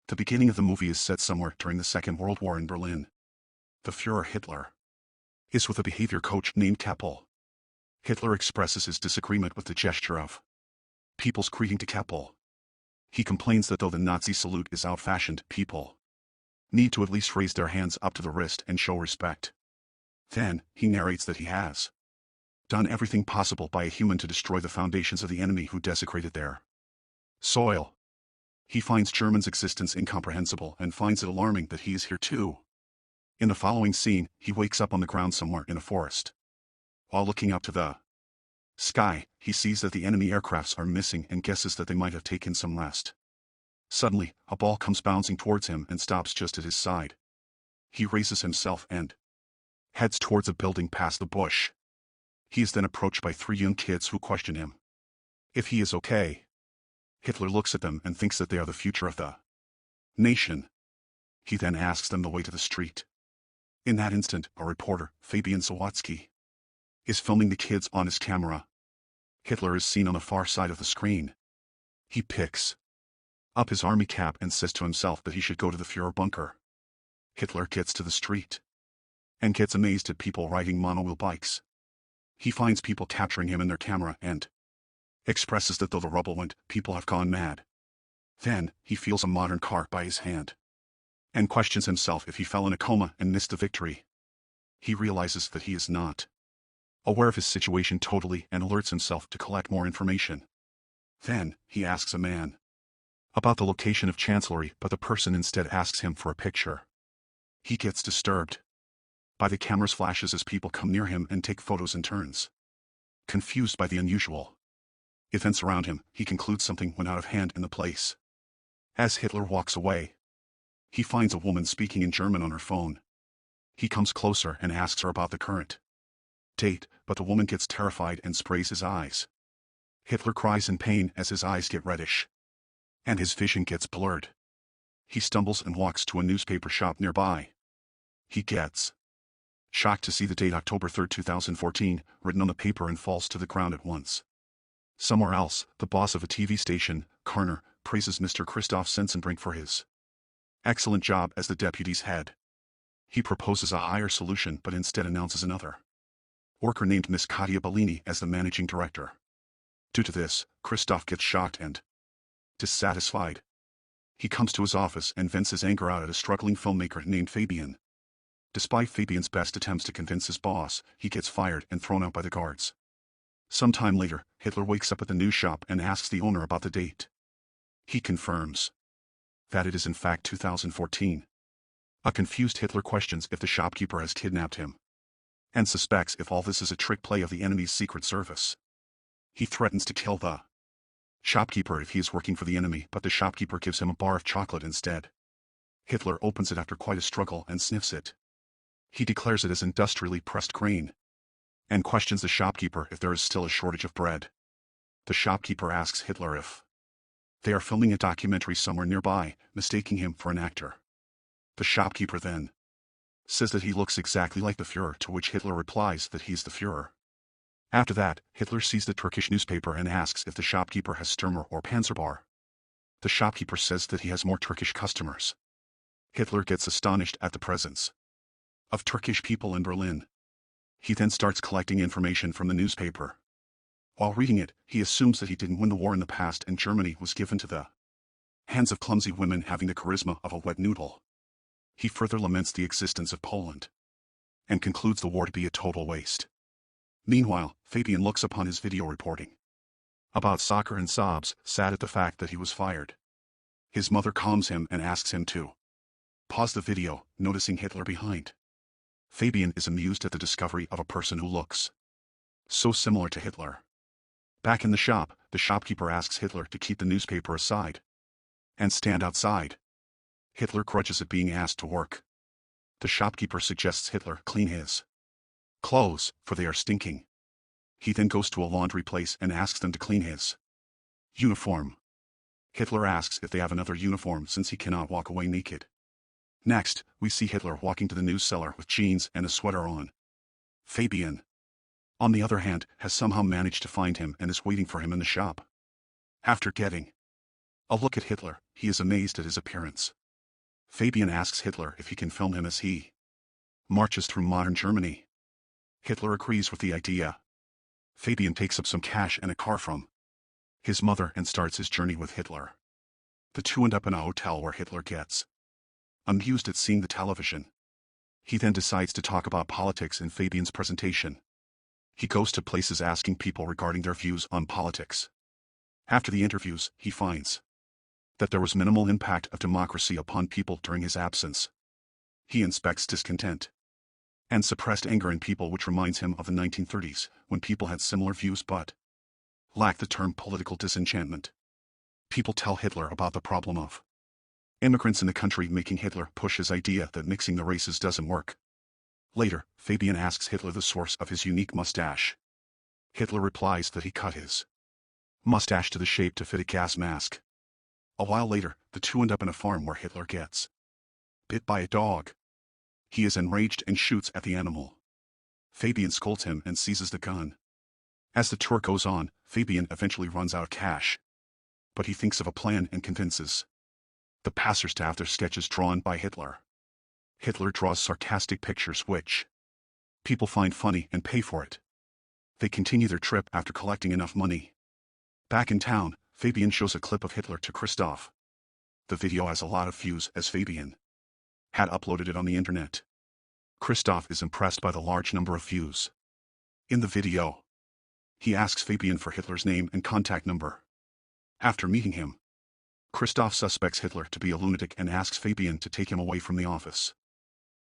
The beginning of the movie is set somewhere during the Second World War in Berlin. The Führer Hitler is with a behavior coach named Keppel. Hitler expresses his disagreement with the gesture of people's greeting to Keppel. He complains that though the Nazi salute is out-fashioned, people need to at least raise their hands up to the wrist and show respect. Then, he narrates that he has done everything possible by a human to destroy the foundations of the enemy who desecrated their soil. He finds Germany's existence incomprehensible and finds it alarming that he is here too. In the following scene, he wakes up on the ground somewhere in a forest. While looking up to the sky, he sees that the enemy aircrafts are missing and guesses that they might have taken some rest. Suddenly, a ball comes bouncing towards him and stops just at his side. He raises himself and heads towards a building past the bush. He is then approached by 3 young kids who question him if he is okay. Hitler looks at them and thinks that they are the future of the nation. He then asks them the way to the street. In that instant, a reporter, Fabian Sawatzki, is filming the kids on his camera. Hitler is seen on the far side of the screen. He picks up his army cap and says to himself that he should go to the Führer bunker. Hitler gets to the street and gets amazed at people riding monowheel bikes. He finds people capturing him in their camera and expresses that though the rubble went, people have gone mad. Then, he feels a modern car by his hand and questions himself if he fell in a coma and missed the victory. He realizes that he is not aware of his situation totally and alerts himself to collect more information. Then, he asks a man about the location of Chancellery, but the person instead asks him for a picture. He gets disturbed by the camera's flashes as people come near him and take photos in turns. Confused by the unusual events around him, he concludes something went out of hand in the place. As Hitler walks away, he finds a woman speaking in German on her phone. He comes closer and asks her about the current date, but the woman gets terrified and sprays his eyes. Hitler cries in pain as his eyes get reddish, and his vision gets blurred. He stumbles and walks to a newspaper shop nearby. He gets shocked to see the date October 3, 2014, written on the paper and falls to the ground at once. Somewhere else, the boss of a TV station, Karner, praises Mr. Christoph Sensenbrink for his excellent job as the deputy's head. He proposes a higher solution but instead announces another worker named Miss Katia Bellini as the managing director. Due to this, Christoph gets shocked and dissatisfied. He comes to his office and vents his anger out at a struggling filmmaker named Fabian. Despite Fabian's best attempts to convince his boss, he gets fired and thrown out by the guards. Some time later, Hitler wakes up at the news shop and asks the owner about the date. He confirms that it is in fact 2014. A confused Hitler questions if the shopkeeper has kidnapped him and suspects if all this is a trick play of the enemy's secret service. He threatens to kill the shopkeeper if he is working for the enemy, but the shopkeeper gives him a bar of chocolate instead. Hitler opens it after quite a struggle and sniffs it. He declares it as industrially pressed grain and questions the shopkeeper if there is still a shortage of bread. The shopkeeper asks Hitler if they are filming a documentary somewhere nearby, mistaking him for an actor. The shopkeeper then says that he looks exactly like the Führer, to which Hitler replies that he's the Führer. After that, Hitler sees the Turkish newspaper and asks if the shopkeeper has Stürmer or Panzerbar. The shopkeeper says that he has more Turkish customers. Hitler gets astonished at the presence of Turkish people in Berlin. He then starts collecting information from the newspaper. While reading it, he assumes that he didn't win the war in the past and Germany was given to the hands of clumsy women having the charisma of a wet noodle. He further laments the existence of Poland and concludes the war to be a total waste. Meanwhile, Fabian looks upon his video reporting about soccer and sobs, sad at the fact that he was fired. His mother calms him and asks him to pause the video, noticing Hitler behind. Fabian is amused at the discovery of a person who looks so similar to Hitler. Back in the shop, the shopkeeper asks Hitler to keep the newspaper aside and stand outside. Hitler grudges at being asked to work. The shopkeeper suggests Hitler clean his clothes, for they are stinking. He then goes to a laundry place and asks them to clean his uniform. Hitler asks if they have another uniform since he cannot walk away naked. Next, we see Hitler walking to the news cellar with jeans and a sweater on. Fabian, on the other hand, has somehow managed to find him and is waiting for him in the shop. After getting A look at Hitler, he is amazed at his appearance. Fabian asks Hitler if he can film him as he marches through modern Germany. Hitler agrees with the idea. Fabian takes up some cash and a car from his mother and starts his journey with Hitler. The two end up in a hotel where Hitler gets amused at seeing the television. He then decides to talk about politics in Fabian's presentation. He goes to places asking people regarding their views on politics. After the interviews, he finds that there was minimal impact of democracy upon people during his absence. He inspects discontent and suppressed anger in people, which reminds him of the 1930s, when people had similar views but lacked the term political disenchantment. People tell Hitler about the problem of immigrants in the country, making Hitler push his idea that mixing the races doesn't work. Later, Fabian asks Hitler the source of his unique mustache. Hitler replies that he cut his mustache to the shape to fit a gas mask. A while later, the two end up in a farm where Hitler gets bit by a dog. He is enraged and shoots at the animal. Fabian scolds him and seizes the gun. As the tour goes on, Fabian eventually runs out of cash. But he thinks of a plan and convinces the passers to have their sketches drawn by Hitler. Hitler draws sarcastic pictures which people find funny and pay for it. They continue their trip after collecting enough money. Back in town, Fabian shows a clip of Hitler to Christoph. The video has a lot of views as Fabian had uploaded it on the internet. Christoph is impressed by the large number of views. In the video, he asks Fabian for Hitler's name and contact number. After meeting him, Christoph suspects Hitler to be a lunatic and asks Fabian to take him away from the office.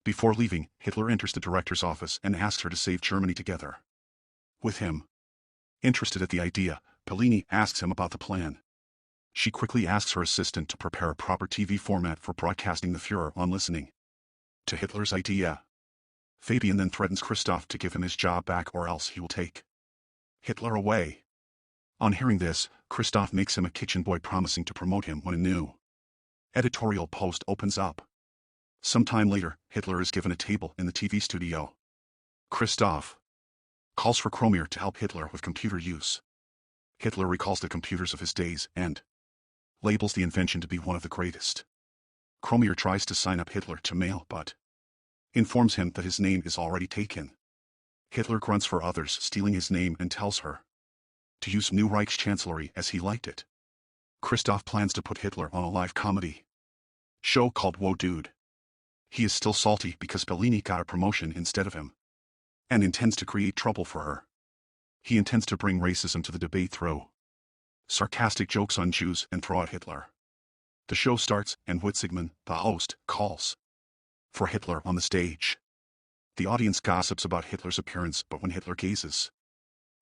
Before leaving, Hitler enters the director's office and asks her to save Germany together with him. Interested at the idea, Bellini asks him about the plan. She quickly asks her assistant to prepare a proper TV format for broadcasting the Führer on listening to Hitler's idea. Fabian then threatens Christoph to give him his job back or else he will take Hitler away. On hearing this, Christoph makes him a kitchen boy, promising to promote him when a new editorial post opens up. Sometime later, Hitler is given a table in the TV studio. Christoph calls for Kromier to help Hitler with computer use. Hitler recalls the computers of his days and labels the invention to be one of the greatest. Kromier tries to sign up Hitler to mail but informs him that his name is already taken. Hitler grunts for others, stealing his name, and tells her to use New Reichschancellery as he liked it. Christoph plans to put Hitler on a live comedy show called Whoa Dude. He is still salty because Bellini got a promotion instead of him and intends to create trouble for her. He intends to bring racism to the debate through sarcastic jokes on Jews and throw out Hitler. The show starts and Witzigmann, the host, calls for Hitler on the stage. The audience gossips about Hitler's appearance, but when Hitler gazes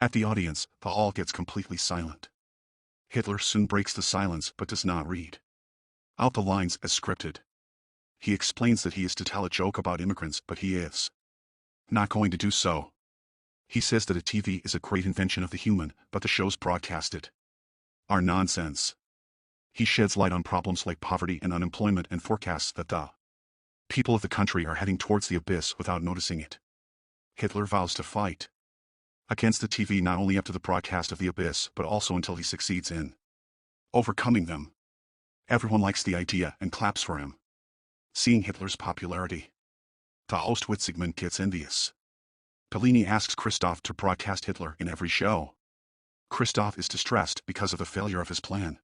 at the audience, the hall gets completely silent. Hitler soon breaks the silence but does not read out the lines as scripted. He explains that he is to tell a joke about immigrants, but he is not going to do so. He says that a TV is a great invention of the human, but the shows broadcasted are nonsense. He sheds light on problems like poverty and unemployment and forecasts that the people of the country are heading towards the abyss without noticing it. Hitler vows to fight against the TV not only up to the broadcast of the abyss, but also until he succeeds in overcoming them. Everyone likes the idea and claps for him. Seeing Hitler's popularity, the host Witzigmann gets envious. Bellini asks Christoph to broadcast Hitler in every show. Christoph is distressed because of the failure of his plan.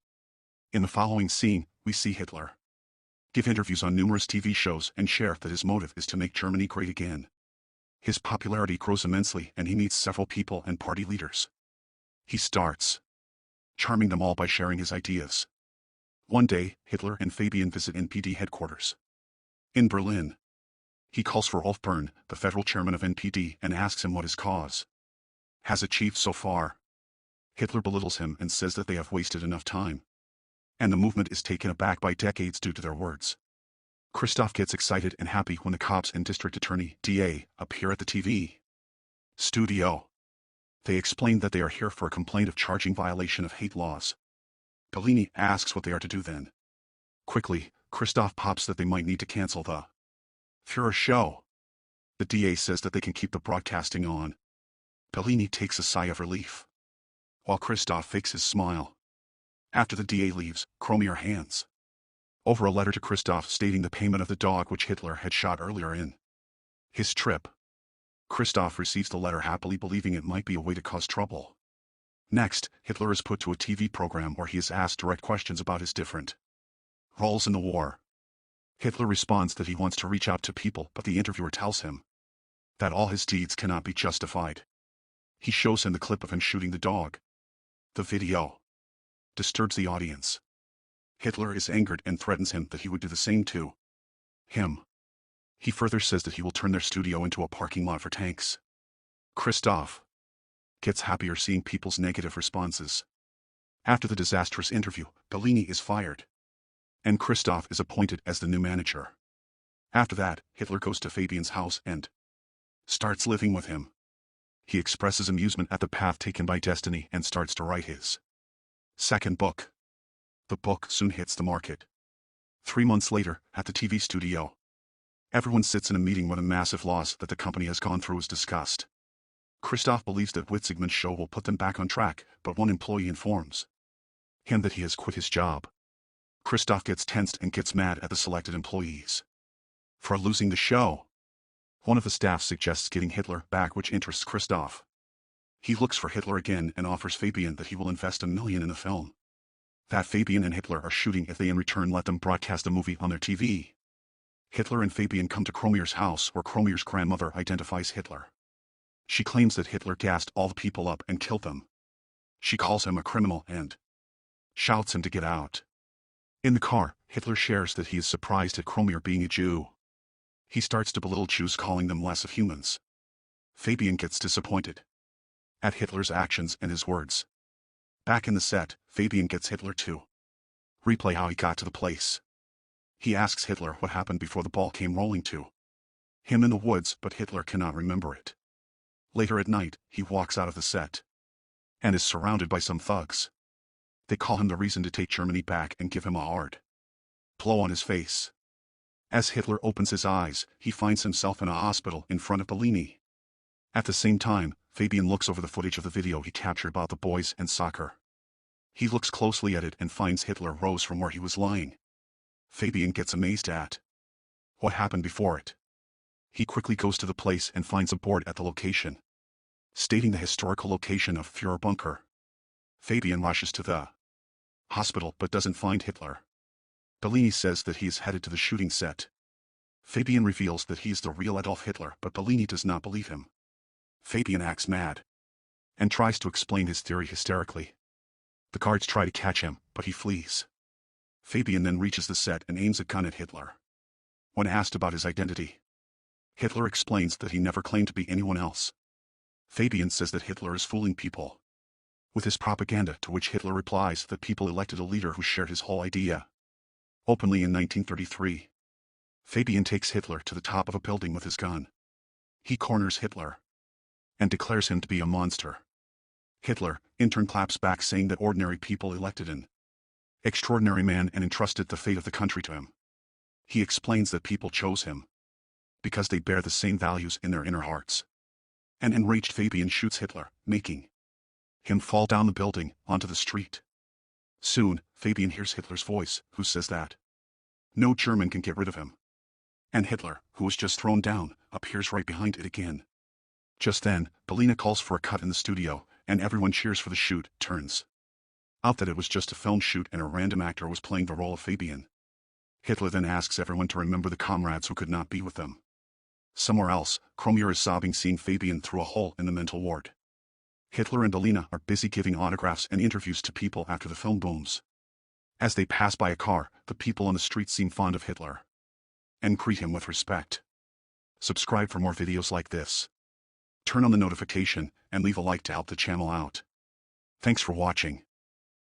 In the following scene, we see Hitler give interviews on numerous TV shows and share that his motive is to make Germany great again. His popularity grows immensely and he meets several people and party leaders. He starts charming them all by sharing his ideas. One day, Hitler and Fabian visit NPD headquarters in Berlin. He calls for Rolf Bern, the federal chairman of NPD, and asks him what his cause has achieved so far. Hitler belittles him and says that they have wasted enough time, and the movement is taken aback by decades due to their words. Christoph gets excited and happy when the cops and district attorney, DA, appear at the TV studio. They explain that they are here for a complaint of charging violation of hate laws. Bellini asks what they are to do then. Quickly, Christoph pops that they might need to cancel the Führer show. The DA says that they can keep the broadcasting on. Bellini takes a sigh of relief, while Christoph fakes his smile. After the DA leaves, Kromier hands over a letter to Christoph stating the payment of the dog which Hitler had shot earlier in his trip. Christoph receives the letter happily, believing it might be a way to cause trouble. Next, Hitler is put to a TV program where he is asked direct questions about his different roles in the war. Hitler responds that he wants to reach out to people, but the interviewer tells him that all his deeds cannot be justified. He shows him the clip of him shooting the dog. The video disturbs the audience. Hitler is angered and threatens him that he would do the same to him. He further says that he will turn their studio into a parking lot for tanks. Christoph gets happier seeing people's negative responses. After the disastrous interview, Bellini is fired, and Christoph is appointed as the new manager. After that, Hitler goes to Fabian's house and starts living with him. He expresses amusement at the path taken by destiny and starts to write his second book. The book soon hits the market. 3 months later, at the TV studio, everyone sits in a meeting where the massive loss that the company has gone through is discussed. Christoph believes that Witzigmann's show will put them back on track, but one employee informs him that he has quit his job. Christoph gets tensed and gets mad at the selected employees for losing the show. One of the staff suggests getting Hitler back, which interests Christoph. He looks for Hitler again and offers Fabian that he will invest $1 million in the film that Fabian and Hitler are shooting if they in return let them broadcast the movie on their TV. Hitler and Fabian come to Kromier's house where Kromier's grandmother identifies Hitler. She claims that Hitler gassed all the people up and killed them. She calls him a criminal and shouts him to get out. In the car, Hitler shares that he is surprised at Kromier being a Jew. He starts to belittle Jews, calling them less of humans. Fabian gets disappointed at Hitler's actions and his words. Back in the set, Fabian gets Hitler to replay how he got to the place. He asks Hitler what happened before the ball came rolling to him in the woods, but Hitler cannot remember it. Later at night, he walks out of the set and is surrounded by some thugs. They call him the reason to take Germany back and give him a hard blow on his face. As Hitler opens his eyes, he finds himself in a hospital in front of Bellini. At the same time, Fabian looks over the footage of the video he captured about the boys and soccer. He looks closely at it and finds Hitler rose from where he was lying. Fabian gets amazed at what happened before it. He quickly goes to the place and finds a board at the location stating the historical location of Führer Bunker. Fabian rushes to the hospital but doesn't find Hitler. Bellini says that he is headed to the shooting set. Fabian reveals that he is the real Adolf Hitler, but Bellini does not believe him. Fabian acts mad and tries to explain his theory hysterically. The guards try to catch him, but he flees. Fabian then reaches the set and aims a gun at Hitler. When asked about his identity, Hitler explains that he never claimed to be anyone else. Fabian says that Hitler is fooling people with his propaganda, to which Hitler replies that people elected a leader who shared his whole idea openly in 1933. Fabian takes Hitler to the top of a building with his gun. He corners Hitler and declares him to be a monster. Hitler, in turn, claps back, saying that ordinary people elected an extraordinary man and entrusted the fate of the country to him. He explains that people chose him because they bear the same values in their inner hearts. An enraged Fabian shoots Hitler, making him fall down the building onto the street. Soon, Fabian hears Hitler's voice, who says that no German can get rid of him. And Hitler, who was just thrown down, appears right behind it again. Just then, Bellini calls for a cut in the studio, and everyone cheers for the shoot. Turns out that it was just a film shoot and a random actor was playing the role of Fabian. Hitler then asks everyone to remember the comrades who could not be with them. Somewhere else, Kromier is sobbing seeing Fabian through a hole in the mental ward. Hitler and Bellini are busy giving autographs and interviews to people after the film booms. As they pass by a car, the people on the street seem fond of Hitler and greet him with respect. Subscribe for more videos like this. Turn on the notification and leave a like to help the channel out. Thanks for watching.